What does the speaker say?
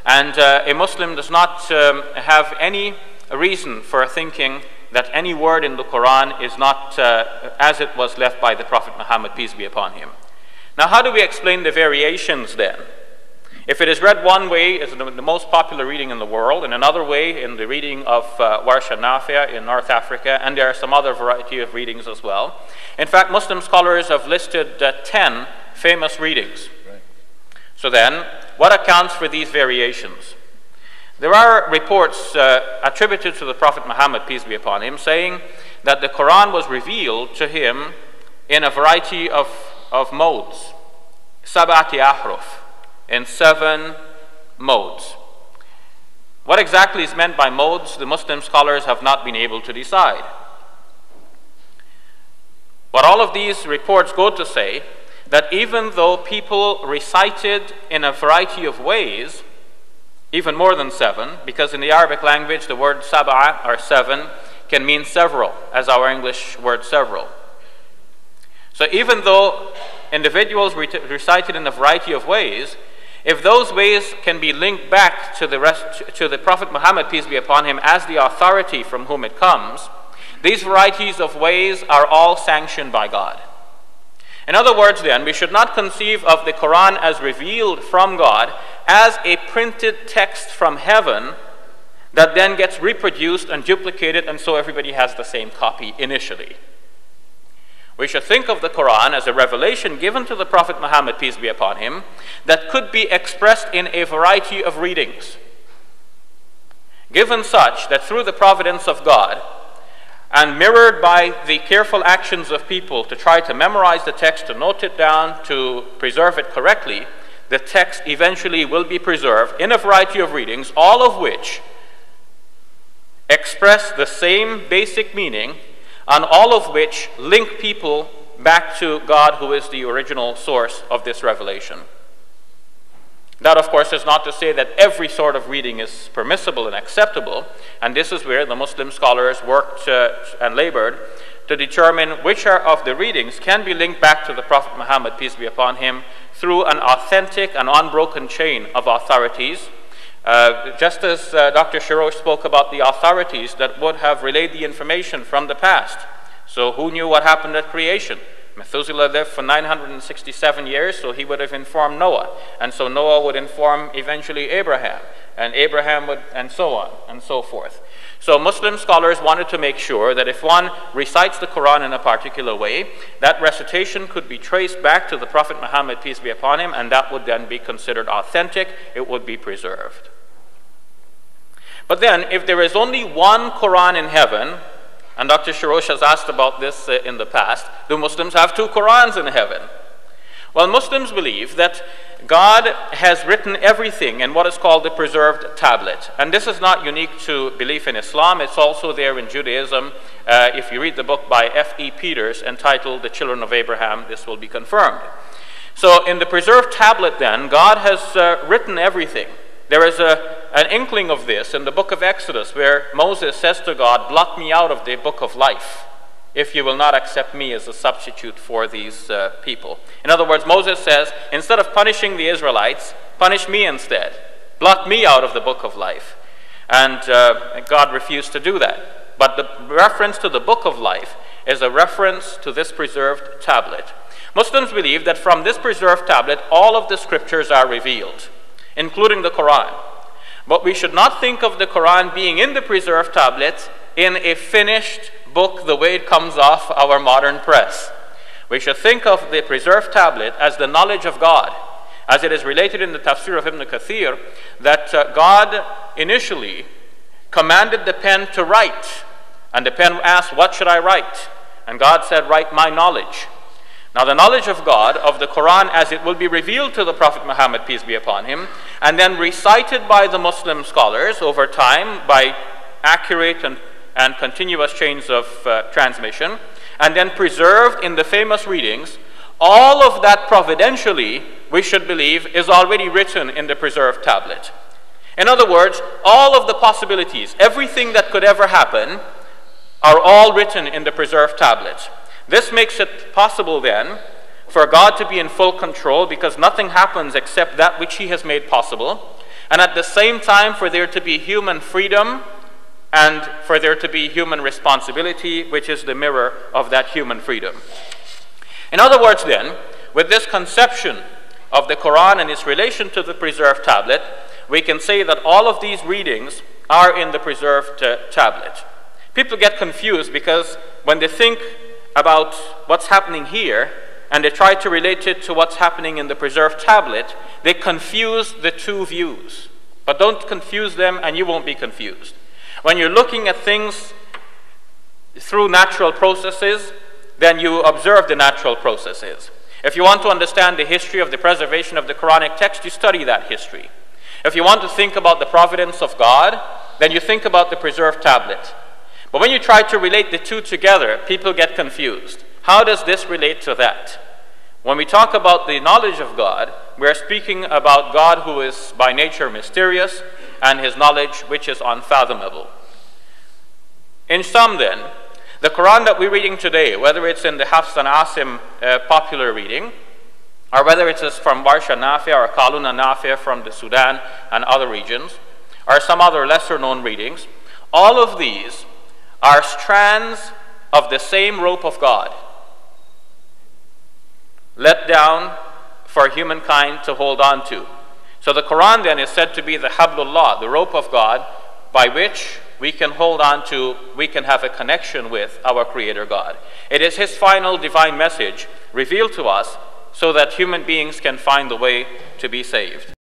And a Muslim does not have any reason for thinking that any word in the Quran is not as it was left by the Prophet Muhammad, peace be upon him. Now, how do we explain the variations then? If it is read one way, it's the most popular reading in the world, and another way in the reading of Warsh and Nafi' in North Africa, and there are some other variety of readings as well. In fact, Muslim scholars have listed 10 famous readings. Right. So then, what accounts for these variations? There are reports attributed to the Prophet Muhammad, peace be upon him, saying that the Quran was revealed to him in a variety of modes, sab'ati ahruf, in 7 modes. What exactly is meant by modes, the Muslim scholars have not been able to decide. But all of these reports go to say that even though people recited in a variety of ways, even more than 7, because in the Arabic language the word sab'a, or 7, can mean several, as our English word several. So even though individuals recited in a variety of ways, if those ways can be linked back to the Prophet Muhammad, peace be upon him, as the authority from whom it comes, these varieties of ways are all sanctioned by God. In other words then, we should not conceive of the Quran as revealed from God as a printed text from heaven that then gets reproduced and duplicated, and so everybody has the same copy initially. We should think of the Quran as a revelation given to the Prophet Muhammad, peace be upon him, that could be expressed in a variety of readings, given such that through the providence of God and mirrored by the careful actions of people to try to memorize the text, to note it down, to preserve it correctly, the text eventually will be preserved in a variety of readings, all of which express the same basic meaning, and all of which link people back to God, who is the original source of this revelation. That, of course, is not to say that every sort of reading is permissible and acceptable, and this is where the Muslim scholars worked and labored to determine which of the readings can be linked back to the Prophet Muhammad, peace be upon him, through an authentic and unbroken chain of authorities. Just as Dr. Shorrosh spoke about the authorities that would have relayed the information from the past. So who knew what happened at creation? Methuselah lived for 967 years, so he would have informed Noah. And so Noah would inform eventually Abraham, and Abraham would, and so on, and so forth. So Muslim scholars wanted to make sure that if one recites the Quran in a particular way, that recitation could be traced back to the Prophet Muhammad, peace be upon him, and that would then be considered authentic, it would be preserved. But then, if there is only one Quran in heaven, and Dr. Shorrosh has asked about this in the past, do Muslims have 2 Qurans in heaven? Well, Muslims believe that God has written everything in what is called the preserved tablet. And this is not unique to belief in Islam, it's also there in Judaism. If you read the book by F.E. Peters entitled The Children of Abraham, this will be confirmed. So in the preserved tablet then, God has written everything. There is an inkling of this in the book of Exodus, where Moses says to God, blot me out of the book of life if you will not accept me as a substitute for these people. In other words, Moses says, instead of punishing the Israelites, punish me instead. Blot me out of the book of life. And God refused to do that. But the reference to the book of life is a reference to this preserved tablet. Muslims believe that from this preserved tablet, all of the scriptures are revealed, including the Quran. But we should not think of the Quran being in the preserved tablet in a finished book the way it comes off our modern press. We should think of the preserved tablet as the knowledge of God, as it is related in the tafsir of Ibn Kathir, that God initially commanded the pen to write, and the pen asked, what should I write? And God said, write my knowledge. Now the knowledge of God, of the Quran, as it will be revealed to the Prophet Muhammad, peace be upon him, and then recited by the Muslim scholars over time by accurate and continuous chains of transmission, and then preserved in the famous readings, all of that providentially, we should believe, is already written in the preserved tablet. In other words, all of the possibilities, everything that could ever happen, are all written in the preserved tablet. This makes it possible then for God to be in full control, because nothing happens except that which he has made possible. and at the same time for there to be human freedom and for there to be human responsibility, which is the mirror of that human freedom. In other words then, with this conception of the Quran and its relation to the preserved tablet, we can say that all of these readings are in the preserved tablet. People get confused because when they think about what's happening here and they try to relate it to what's happening in the preserved tablet, they confuse the two views. But don't confuse them and you won't be confused. When you're looking at things through natural processes, then you observe the natural processes. If you want to understand the history of the preservation of the Quranic text, you study that history. If you want to think about the providence of God, then you think about the preserved tablet. But when you try to relate the two together, people get confused. How does this relate to that? When we talk about the knowledge of God, we are speaking about God who is by nature mysterious and his knowledge which is unfathomable. In sum then, the Quran that we're reading today, whether it's in the Hafs and Asim popular reading, or whether it is from Warsha Nafi or Kaluna Nafi from the Sudan and other regions, or some other lesser known readings, all of these are strands of the same rope of God, let down for humankind to hold on to. So the Quran then is said to be the Hablullah, the rope of God, by which we can hold on to, we can have a connection with our Creator God. It is his final divine message revealed to us so that human beings can find the way to be saved.